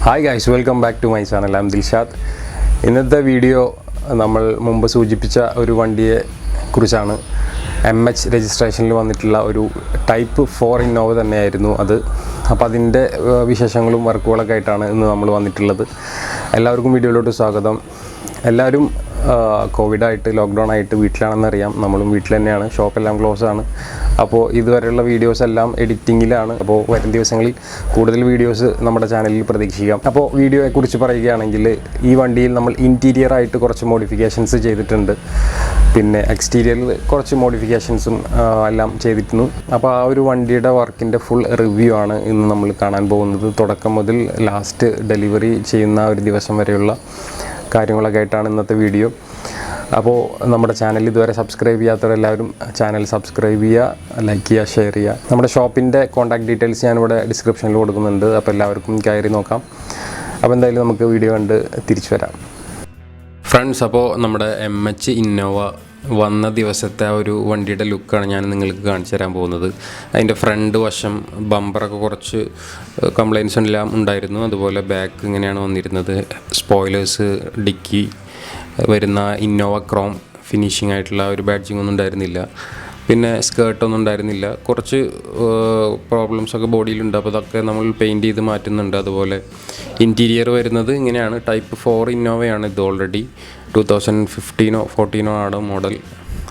Hi guys, welcome back to my channel. I'm Dilshad. ഇന്നത്തെ video നമ്മൾ മുമ്പ് സൂചിപ്പിച്ച ഒരു വണ്ടിയെ കുറിച്ചാണ്. MH രജിസ്ട്രേഷനിൽ വന്നിട്ടുള്ള ഒരു ടൈപ്പ് 4 Innova തന്നെയായിരുന്നു അത്. അപ്പോൾ അതിൻ്റെ വിശേഷങ്ങളും വർക്കുകളൊക്കെ ആയിട്ടാണ് ഇന്ന് നമ്മൾ വന്നിട്ടുള്ളത്. എല്ലാവർക്കും വീഡിയോയിലോട്ട് സ്വാഗതം. എല്ലാവരും കോവിഡായിട്ട് ലോക്ക്ഡൗൺ ആയിട്ട് വീട്ടിലാണെന്നറിയാം. നമ്മളും വീട്ടിൽ തന്നെയാണ്, ഷോപ്പെല്ലാം ക്ലോസ് ആണ്. അപ്പോൾ ഇതുവരെയുള്ള വീഡിയോസ് എല്ലാം എഡിറ്റിങ്ങിലാണ്. അപ്പോൾ വരും ദിവസങ്ങളിൽ കൂടുതൽ വീഡിയോസ് നമ്മുടെ ചാനലിൽ പ്രതീക്ഷിക്കാം. അപ്പോൾ വീഡിയോയെക്കുറിച്ച് പറയുകയാണെങ്കിൽ ഈ വണ്ടിയിൽ നമ്മൾ ഇൻറ്റീരിയറായിട്ട് കുറച്ച് മോഡിഫിക്കേഷൻസ് ചെയ്തിട്ടുണ്ട്, പിന്നെ എക്സ്റ്റീരിയറിൽ കുറച്ച് മോഡിഫിക്കേഷൻസും എല്ലാം ചെയ്തിരുന്നു. അപ്പോൾ ആ ഒരു വണ്ടിയുടെ വർക്കിൻ്റെ ഫുൾ റിവ്യൂ ആണ് ഇന്ന് നമ്മൾ കാണാൻ പോകുന്നത്. തുടക്കം മുതൽ ലാസ്റ്റ് ഡെലിവറി ചെയ്യുന്ന ഒരു ദിവസം വരെയുള്ള കാര്യങ്ങളൊക്കെ ആയിട്ടാണ് ഇന്നത്തെ വീഡിയോ. അപ്പോൾ നമ്മുടെ ചാനൽ ഇതുവരെ സബ്സ്ക്രൈബ് ചെയ്യാത്തവരെല്ലാവരും ചാനൽ സബ്സ്ക്രൈബ് ചെയ്യുക, ലൈക്ക് ചെയ്യുക, ഷെയർ ചെയ്യുക. നമ്മുടെ ഷോപ്പിൻ്റെ കോൺടാക്ട് ഡീറ്റെയിൽസ് ഞാനിവിടെ ഡിസ്ക്രിപ്ഷനിൽ കൊടുക്കുന്നുണ്ട്. അപ്പോൾ എല്ലാവർക്കും കയറി നോക്കാം. അപ്പോൾ എന്തായാലും നമുക്ക് വീഡിയോ കണ്ട് തിരിച്ചു വരാം. ഫ്രണ്ട്സ്, അപ്പോൾ നമ്മുടെ MH Innova വന്ന ദിവസത്തെ ആ ഒരു വണ്ടിയുടെ ലുക്കാണ് ഞാൻ നിങ്ങൾക്ക് കാണിച്ചു തരാൻ പോകുന്നത്. അതിൻ്റെ ഫ്രണ്ട് വശം ബമ്പറൊക്കെ കുറച്ച് കംപ്ലയിൻസ് എല്ലാം ഉണ്ടായിരുന്നു. അതുപോലെ ബാക്ക് ഇങ്ങനെയാണ് വന്നിരുന്നത്. സ്പോയിലേഴ്സ്, ഡിക്കി വരുന്ന ഇന്നോവ ക്രോം ഫിനിഷിംഗ് ആയിട്ടുള്ള ഒരു ബാഡ്ജിങ് ഒന്നും ഉണ്ടായിരുന്നില്ല. പിന്നെ സ്കേർട്ടൊന്നും ഉണ്ടായിരുന്നില്ല. കുറച്ച് പ്രോബ്ലംസൊക്കെ ബോഡിയിലുണ്ട്. അപ്പോൾ അതൊക്കെ നമ്മൾ പെയിൻറ്റ് ചെയ്ത് മാറ്റുന്നുണ്ട്. അതുപോലെ ഇൻറ്റീരിയർ വരുന്നത് ഇങ്ങനെയാണ്. ടൈപ്പ് 4 Innova ഇത്. ഓൾറെഡി 2015-14 ആണ് മോഡൽ.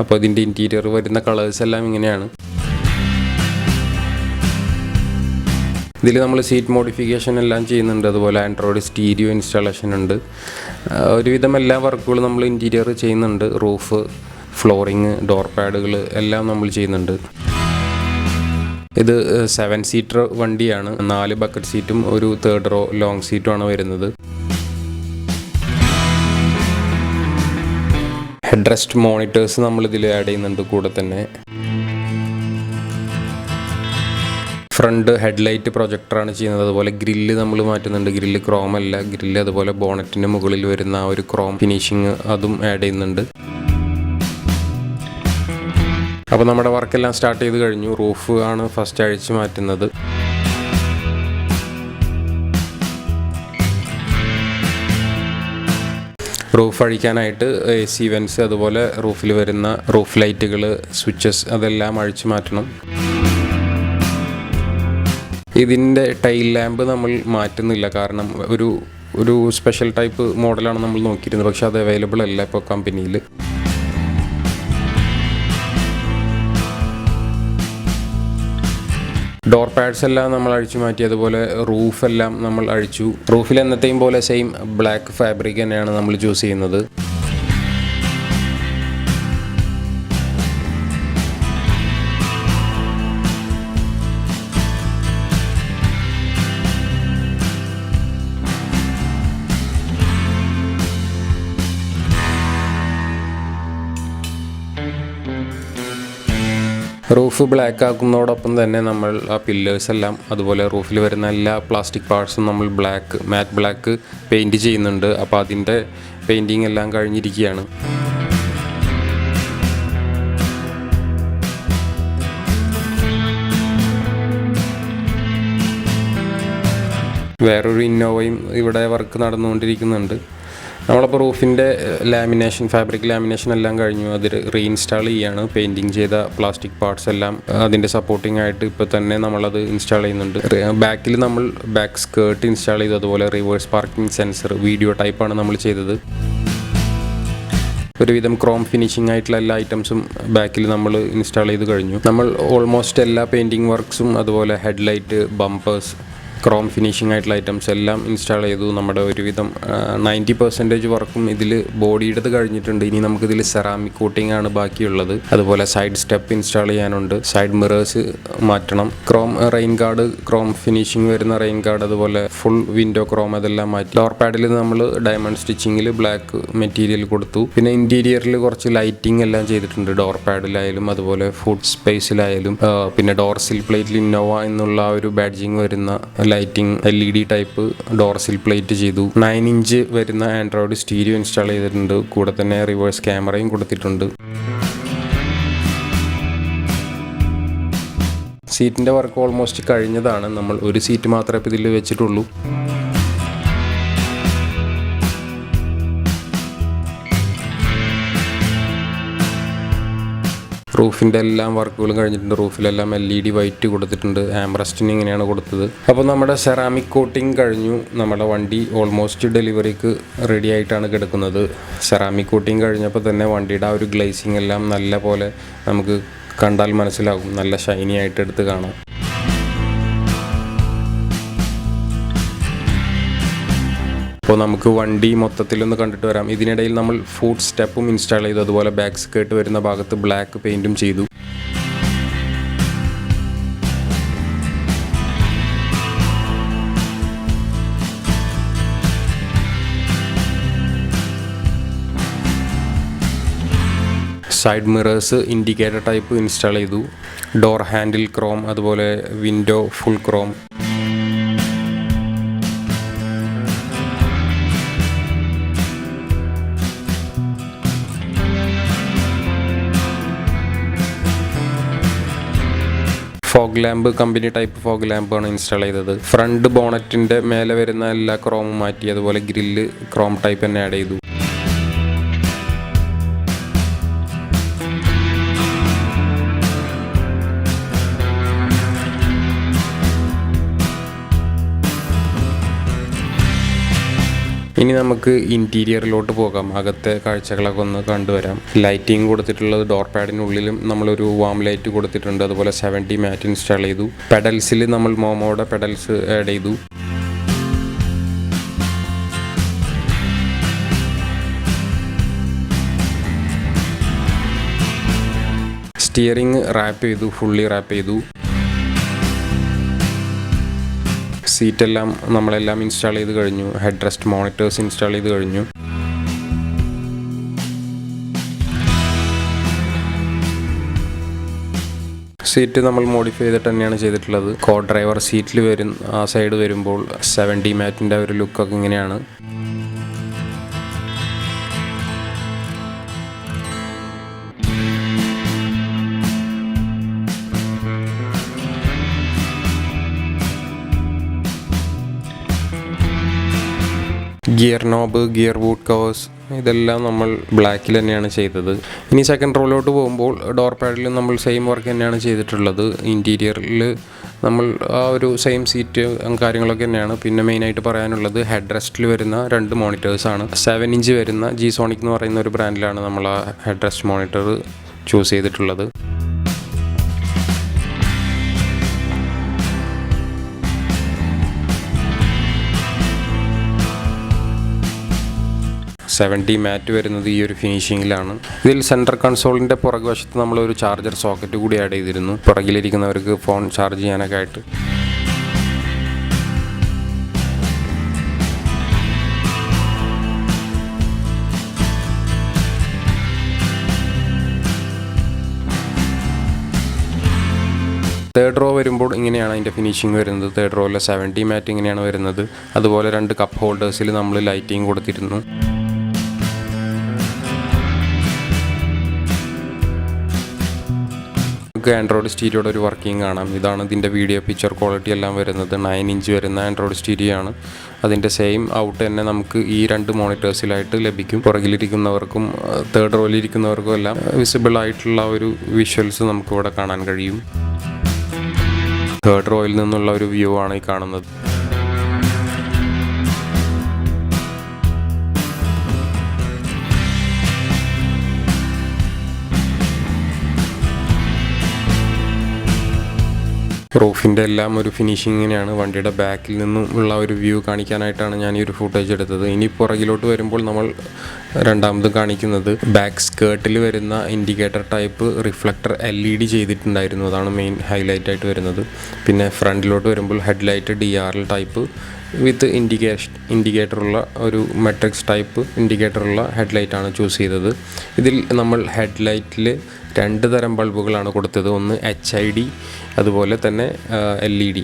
അപ്പോൾ ഇതിൻ്റെ ഇൻറ്റീരിയർ വരുന്ന കളേഴ്സ് എല്ലാം ഇങ്ങനെയാണ്. ഇതിൽ നമ്മൾ സീറ്റ് മോഡിഫിക്കേഷൻ എല്ലാം ചെയ്യുന്നുണ്ട്. അതുപോലെ ആൻഡ്രോയിഡ് സ്റ്റീരിയോ ഇൻസ്റ്റാളേഷൻ ഉണ്ട്. ഒരുവിധം എല്ലാ വർക്കുകളും നമ്മൾ ഇൻറ്റീരിയർ ചെയ്യുന്നുണ്ട്. റൂഫ്, ഫ്ലോറിങ്, ഡോർ പാഡുകൾ എല്ലാം നമ്മൾ ചെയ്യുന്നുണ്ട്. ഇത് 7 സീറ്റർ വണ്ടിയാണ്. 4 ബക്കറ്റ് സീറ്റും ഒരു 3rd റോ ലോങ് സീറ്റുമാണ് വരുന്നത്. ഹെഡ് റെസ്റ്റ് മോണിറ്റേഴ്സ് നമ്മളിതിൽ ആഡ് ചെയ്യുന്നുണ്ട് കൂടെ തന്നെ. ഫ്രണ്ട് ഹെഡ്ലൈറ്റ് പ്രൊജക്ടറാണ് ചെയ്യുന്നത്. അതുപോലെ ഗ്രില്ല് നമ്മൾ മാറ്റുന്നുണ്ട്. ഗ്രില്ല് ക്രോം അല്ല, ഗ്രില്ല് അതുപോലെ ബോണറ്റിൻ്റെ മുകളിൽ വരുന്ന ആ ഒരു ക്രോം ഫിനിഷിങ് അതും ആഡ് ചെയ്യുന്നുണ്ട്. അപ്പോൾ നമ്മുടെ വർക്കെല്ലാം സ്റ്റാർട്ട് ചെയ്ത് കഴിഞ്ഞു. റൂഫ് ആണ് ഫസ്റ്റ് അഴിച്ച് മാറ്റുന്നത്. റൂഫ് അഴിക്കാനായിട്ട് AC വെൻസ്, അതുപോലെ റൂഫിൽ വരുന്ന റൂഫ് ലൈറ്റുകൾ, സ്വിച്ചസ് അതെല്ലാം അഴിച്ചു മാറ്റണം. ഇതിൻ്റെ ടൈൽ ലാമ്പ് നമ്മൾ മാറ്റുന്നില്ല, കാരണം ഒരു സ്പെഷ്യൽ ടൈപ്പ് മോഡലാണ് നമ്മൾ നോക്കിയിരുന്നത്. പക്ഷേ അത് അവൈലബിൾ അല്ല ഇപ്പോൾ കമ്പനിയിൽ. ഡോർ പാഡ്സ് എല്ലാം നമ്മൾ അഴിച്ചു മാറ്റി. അതുപോലെ റൂഫെല്ലാം നമ്മൾ അഴിച്ചു. റൂഫിൽ എന്നത്തെയും പോലെ സെയിം ബ്ലാക്ക് ഫാബ്രിക് തന്നെയാണ് നമ്മൾ ചൂസ് ചെയ്യുന്നത്. റൂഫ് ബ്ലാക്ക് ആക്കുന്നതോടൊപ്പം തന്നെ നമ്മൾ ആ പില്ലേഴ്സ് എല്ലാം, അതുപോലെ റൂഫിൽ വരുന്ന എല്ലാ പ്ലാസ്റ്റിക് പാർട്സും നമ്മൾ മാറ്റ് ബ്ലാക്ക് പെയിൻറ്റ് ചെയ്യുന്നുണ്ട്. അപ്പോൾ അതിൻ്റെ പെയിൻറ്റിങ് എല്ലാം കഴിഞ്ഞിരിക്കുകയാണ്. വേറൊരു ഇന്നോവയും ഇവിടെ വർക്ക് നടന്നുകൊണ്ടിരിക്കുന്നുണ്ട്. നമ്മളപ്പോൾ റൂഫിൻ്റെ ഫാബ്രിക് ലാമിനേഷൻ എല്ലാം കഴിഞ്ഞു. അത് റീഇൻസ്റ്റാൾ ചെയ്യാണ്. പെയിൻറ്റിങ് ചെയ്ത പ്ലാസ്റ്റിക് പാർട്സ് എല്ലാം അതിൻ്റെ സപ്പോർട്ടിംഗ് ആയിട്ട് ഇപ്പോൾ തന്നെ നമ്മളത് ഇൻസ്റ്റാൾ ചെയ്യുന്നുണ്ട്. ബാക്കിൽ നമ്മൾ ബാക്ക് സ്കേർട്ട് ഇൻസ്റ്റാൾ ചെയ്തു. അതുപോലെ റിവേഴ്സ് പാർക്കിംഗ് സെൻസർ വീഡിയോ ടൈപ്പാണ് നമ്മൾ ചെയ്തത്. ഒരുവിധം ക്രോം ഫിനിഷിംഗ് ആയിട്ടുള്ള എല്ലാ ഐറ്റംസും ബാക്കിൽ നമ്മൾ ഇൻസ്റ്റാൾ ചെയ്ത് കഴിഞ്ഞു. നമ്മൾ ഓൾമോസ്റ്റ് എല്ലാ പെയിൻറ്റിങ് വർക്ക്സും, അതുപോലെ ഹെഡ്ലൈറ്റ്, ബമ്പേഴ്സ്, ക്രോം ഫിനിഷിംഗ് ആയിട്ടുള്ള ഐറ്റംസ് എല്ലാം ഇൻസ്റ്റാൾ ചെയ്തു. നമ്മുടെ ഒരുവിധം 90% വർക്കും ഇതിൽ ബോഡിയുടേത് കഴിഞ്ഞിട്ടുണ്ട്. ഇനി നമുക്കിതിൽ സെറാമിക് കോട്ടിംഗ് ആണ് ബാക്കിയുള്ളത്. അതുപോലെ സൈഡ് സ്റ്റെപ്പ് ഇൻസ്റ്റാൾ ചെയ്യാനുണ്ട്. സൈഡ് മിറേഴ്സ് മാറ്റണം. റെയിൻ ഗാർഡ്, ക്രോം ഫിനിഷിംഗ് വരുന്ന റെയിൻ ഗാർഡ്, അതുപോലെ ഫുൾ വിൻഡോ ക്രോം അതെല്ലാം മാറ്റി. ഡോർ പാഡിൽ നമ്മൾ ഡയമണ്ട് സ്റ്റിച്ചിങ്ങിൽ ബ്ലാക്ക് മെറ്റീരിയൽ കൊടുത്തു. പിന്നെ ഇൻറ്റീരിയറിൽ കുറച്ച് ലൈറ്റിംഗ് എല്ലാം ചെയ്തിട്ടുണ്ട്. ഡോർ പാഡിലായാലും അതുപോലെ ഫുഡ് സ്പേസിലായാലും. പിന്നെ ഡോർസിൽ പ്ലേറ്റിൽ ഇന്നോവ എന്നുള്ള ഒരു ബാഡ്ജിങ് വരുന്ന ലൈറ്റിംഗ് LED ടൈപ്പ് ഡോർസിൽ പ്ലേറ്റ് ചെയ്തു. 9 ഇഞ്ച് വരുന്ന ആൻഡ്രോയിഡ് സ്റ്റീരിയോ ഇൻസ്റ്റാൾ ചെയ്തിട്ടുണ്ട്. കൂടെ തന്നെ റിവേഴ്സ് ക്യാമറയും കൊടുത്തിട്ടുണ്ട്. സീറ്റിൻ്റെ വർക്ക് ഓൾമോസ്റ്റ് കഴിഞ്ഞതാണ്. നമ്മൾ ഒരു സീറ്റ് മാത്രമേ ഇതിൽ വെച്ചിട്ടുള്ളൂ. റൂഫിൻ്റെ എല്ലാം വർക്കുകളും കഴിഞ്ഞിട്ടുണ്ട്. റൂഫിലെല്ലാം LED വൈറ്റ് കൊടുത്തിട്ടുണ്ട്. ആംബ്രസ്റ്റിന് ഇങ്ങനെയാണ് കൊടുത്തത്. അപ്പോൾ നമ്മുടെ സെറാമിക് കോട്ടിങ് കഴിഞ്ഞു. നമ്മുടെ വണ്ടി ഓൾമോസ്റ്റ് ഡെലിവറിക്ക് റെഡി ആയിട്ടാണ് കിടക്കുന്നത്. സെറാമിക് കോട്ടിങ് കഴിഞ്ഞപ്പോൾ തന്നെ വണ്ടിയുടെ ആ ഒരു ഗ്ലേസിങ് എല്ലാം നല്ല പോലെ നമുക്ക് കണ്ടാൽ മനസ്സിലാകും. നല്ല ഷൈനി ആയിട്ട് എടുത്ത് കാണാം. അപ്പോൾ നമുക്ക് വണ്ടി മൊത്തത്തിലൊന്ന് കണ്ടിട്ട് വരാം. ഇതിനിടയിൽ നമ്മൾ ഫുഡ് സ്റ്റെപ്പും ഇൻസ്റ്റാൾ ചെയ്തു. അതുപോലെ ബാക്ക് സ്കേർട്ട് വരുന്ന ഭാഗത്ത് ബ്ലാക്ക് പെയിൻറ്റും ചെയ്തു. Side mirrors indicator type install ചെയ്തു. ഡോർ ഹാൻഡിൽ ക്രോം, അതുപോലെ window full chrome. Fog lamp company type fog ലാമ്പാണ് ഇൻസ്റ്റാൾ ചെയ്തത്. ഫ്രണ്ട് ബോണറ്റിൻ്റെ മേലെ വരുന്ന എല്ലാ ക്രോമും മാറ്റി. അതുപോലെ ഗ്രില്ല് ക്രോം ടൈപ്പ് തന്നെ ആഡ് ചെയ്തു. ഇനി നമുക്ക് ഇൻറ്റീരിയറിലോട്ട് പോകാം. അകത്തെ കാഴ്ചകളൊക്കെ ഒന്ന് കണ്ടുവരാം. ലൈറ്റിംഗ് കൊടുത്തിട്ടുള്ളത് ഡോർ പാഡിനുള്ളിലും നമ്മളൊരു വാം ലൈറ്റ് കൊടുത്തിട്ടുണ്ട്. അതുപോലെ 70 മാറ്റ് ഇൻസ്റ്റാൾ ചെയ്തു. പെഡൽസിൽ നമ്മൾ മോമോയുടെ പെഡൽസ് ആഡ് ചെയ്തു. സ്റ്റിയറിംഗ് റാപ്പ് ചെയ്തു, ഫുള്ളി റാപ്പ് ചെയ്തു. സീറ്റെല്ലാം നമ്മളെല്ലാം ഇൻസ്റ്റാൾ ചെയ്ത് കഴിഞ്ഞു. ഹെഡ് റെസ്റ്റ് മോണിറ്റേഴ്സ് ഇൻസ്റ്റാൾ ചെയ്ത് കഴിഞ്ഞു. സീറ്റ് നമ്മൾ മോഡിഫൈ ചെയ്തിട്ട് തന്നെയാണ് ചെയ്തിട്ടുള്ളത്. കോ ഡ്രൈവർ സീറ്റിൽ ആ സൈഡ് വരുമ്പോൾ 70 മാറ്റിൻ്റെ ഒരു ലുക്കൊക്കെ ഇങ്ങനെയാണ്. Gear knob, gear boot covers ഇതെല്ലാം നമ്മൾ ബ്ലാക്കിൽ തന്നെയാണ് ചെയ്തത്. ഇനി സെക്കൻഡ് റോയിലോട്ട് പോകുമ്പോൾ ഡോർ പാഡിൽ നമ്മൾ സെയിം വർക്ക് തന്നെയാണ് ചെയ്തിട്ടുള്ളത്. ഇൻറ്റീരിയറിൽ നമ്മൾ ആ ഒരു സെയിം സീറ്റ് കാര്യങ്ങളൊക്കെ തന്നെയാണ്. പിന്നെ മെയിനായിട്ട് പറയാനുള്ളത് ഹെഡ് റെസ്റ്റിൽ വരുന്ന 2 മോണിറ്റേഴ്സാണ്. 7 ഇഞ്ച് വരുന്ന G-Sonic എന്ന് പറയുന്ന ഒരു ബ്രാൻഡിലാണ് നമ്മൾ ആ ഹെഡ് റെസ്റ്റ് മോണിറ്റർ ചൂസ് ചെയ്തിട്ടുള്ളത്. മാറ്റ് വരുന്നത് ഈ ഒരു ഫിനിഷിങ്ങിലാണ്. ഇതിൽ സെൻട്രൽ കൺസോളിൻ്റെ പുറകുവശത്ത് നമ്മളൊരു ചാർജർ സോക്കറ്റ് കൂടി ആഡ് ചെയ്തിരുന്നു, പുറകിലിരിക്കുന്നവർക്ക് ഫോൺ ചാർജ് ചെയ്യാനൊക്കെ ആയിട്ട്. തേർഡ് റോ വരുമ്പോൾ ഇങ്ങനെയാണ് അതിൻ്റെ ഫിനിഷിങ് വരുന്നത്. തേർഡ് റോയിലെ 70 മാറ്റ് ഇങ്ങനെയാണ് വരുന്നത്. അതുപോലെ 2 കപ്പ് ഹോൾഡേഴ്സിൽ നമ്മൾ ലൈറ്റിംഗ് കൊടുത്തിരുന്നു. നമുക്ക് ആൻഡ്രോയിഡ് സ്റ്റീരിയോയുടെ ഒരു വർക്കിംഗ് കാണാം. ഇതാണ് ഇതിൻ്റെ വീഡിയോ പിക്ചർ ക്വാളിറ്റി എല്ലാം വരുന്നത്. 9 ഇഞ്ച് വരുന്ന ആൻഡ്രോയിഡ് സ്റ്റീരിയോ ആണ്. അതിൻ്റെ സെയിം ഔട്ട് തന്നെ നമുക്ക് ഈ 2 മോണിറ്റേഴ്സിലായിട്ട് ലഭിക്കും. പുറകിലിരിക്കുന്നവർക്കും തേർഡ് റോയിലിരിക്കുന്നവർക്കും എല്ലാം വിസിബിൾ ആയിട്ടുള്ള ഒരു വിഷ്വൽസ് നമുക്കിവിടെ കാണാൻ കഴിയും. തേർഡ് റോയിൽ നിന്നുള്ള ഒരു വ്യൂ ആണ് ഈ കാണുന്നത്. റൂഫിൻ്റെ എല്ലാം ഒരു ഫിനിഷിങ്ങിനെയാണ്. വണ്ടിയുടെ ബാക്കിൽ നിന്നും ഉള്ള ഒരു വ്യൂ കാണിക്കാനായിട്ടാണ് ഞാൻ ഈ ഒരു ഫുട്ടേജ് എടുത്തത്. ഇനി പുറകിലോട്ട് വരുമ്പോൾ നമ്മൾ രണ്ടാമത് കാണിക്കുന്നത് ബാക്ക് സ്കേർട്ടിൽ വരുന്ന ഇൻഡിക്കേറ്റർ ടൈപ്പ് റിഫ്ലക്ടർ LED ചെയ്തിട്ടുണ്ടായിരുന്നു. അതാണ് മെയിൻ ഹൈലൈറ്റ് ആയിട്ട് വരുന്നത്. പിന്നെ ഫ്രണ്ടിലോട്ട് വരുമ്പോൾ ഹെഡ്ലൈറ്റ് DRL ടൈപ്പ് വിത്ത് ഇൻഡിക്കേറ്ററുള്ള ഒരു മെട്രിക്സ് ടൈപ്പ് ഇൻഡിക്കേറ്ററുള്ള ഹെഡ്ലൈറ്റാണ് ചൂസ് ചെയ്തത്. ഇതിൽ നമ്മൾ ഹെഡ്ലൈറ്റിൽ 2 തരം ബൾബുകളാണ് കൊടുത്തത്. ഒന്ന് HID, അതുപോലെ തന്നെ LED.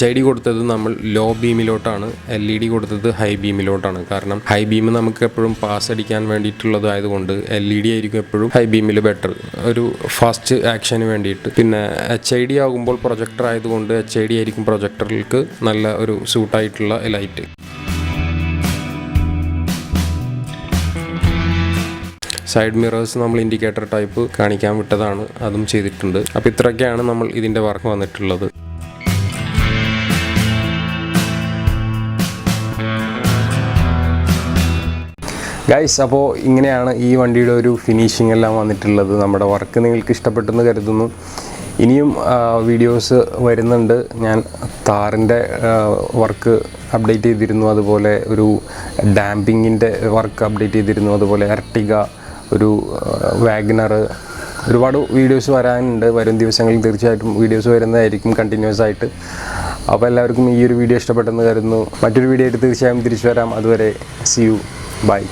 HID കൊടുത്തത് നമ്മൾ ലോ ബീമിലോട്ടാണ്, LED കൊടുത്തത് ഹൈ ബീമിലോട്ടാണ്. കാരണം ഹൈ ബീം നമുക്ക് എപ്പോഴും പാസ് അടിക്കാൻ വേണ്ടിയിട്ടുള്ളതായതുകൊണ്ട് LED ആയിരിക്കും എപ്പോഴും ഹൈ ബീമിൽ ബെറ്റർ, ഒരു ഫാസ്റ്റ് ആക്ഷന് വേണ്ടിയിട്ട്. പിന്നെ HID ആകുമ്പോൾ പ്രൊജക്ടർ ആയതുകൊണ്ട് HID ആയിരിക്കും പ്രൊജക്ടറിലേക്ക് നല്ല ഒരു സൂട്ടായിട്ടുള്ള ലൈറ്റ്. സൈഡ് മിറേഴ്സ് നമ്മൾ ഇൻഡിക്കേറ്റർ ടൈപ്പ് കാണിക്കാൻ വിട്ടതാണ്, അതും ചെയ്തിട്ടുണ്ട്. അപ്പോൾ ഇത്രയൊക്കെയാണ് നമ്മൾ ഇതിൻ്റെ വർക്ക് വന്നിട്ടുള്ളത്. ഗൈസ്, അപ്പോൾ ഇങ്ങനെയാണ് ഈ വണ്ടിയുടെ ഒരു ഫിനിഷിംഗ് എല്ലാം വന്നിട്ടുള്ളത്. നമ്മുടെ വർക്ക് നിങ്ങൾക്ക് ഇഷ്ടപ്പെട്ടെന്ന് കരുതുന്നു. ഇനിയും വീഡിയോസ് വരുന്നുണ്ട്. ഞാൻ താറിൻ്റെ വർക്ക് അപ്ഡേറ്റ് ചെയ്തിരുന്നു, അതുപോലെ ഒരു ഡാമ്പിങ്ങിൻ്റെ വർക്ക് അപ്ഡേറ്റ് ചെയ്തിരുന്നു, അതുപോലെ എർട്ടിഗ, ഒരു വാഗനർ, ഒരുപാട് വീഡിയോസ് വരാനുണ്ട്. വരും ദിവസങ്ങളിൽ തീർച്ചയായിട്ടും വീഡിയോസ് വരുന്നതായിരിക്കും കണ്ടിന്യൂസ് ആയിട്ട്. അപ്പോൾ എല്ലാവർക്കും ഈ ഒരു വീഡിയോ ഇഷ്ടപ്പെട്ടെന്ന് കരുതുന്നു. മറ്റൊരു വീഡിയോ ആയിട്ട് തീർച്ചയായും തിരിച്ചു വരാം. അതുവരെ സി യു, ബൈ.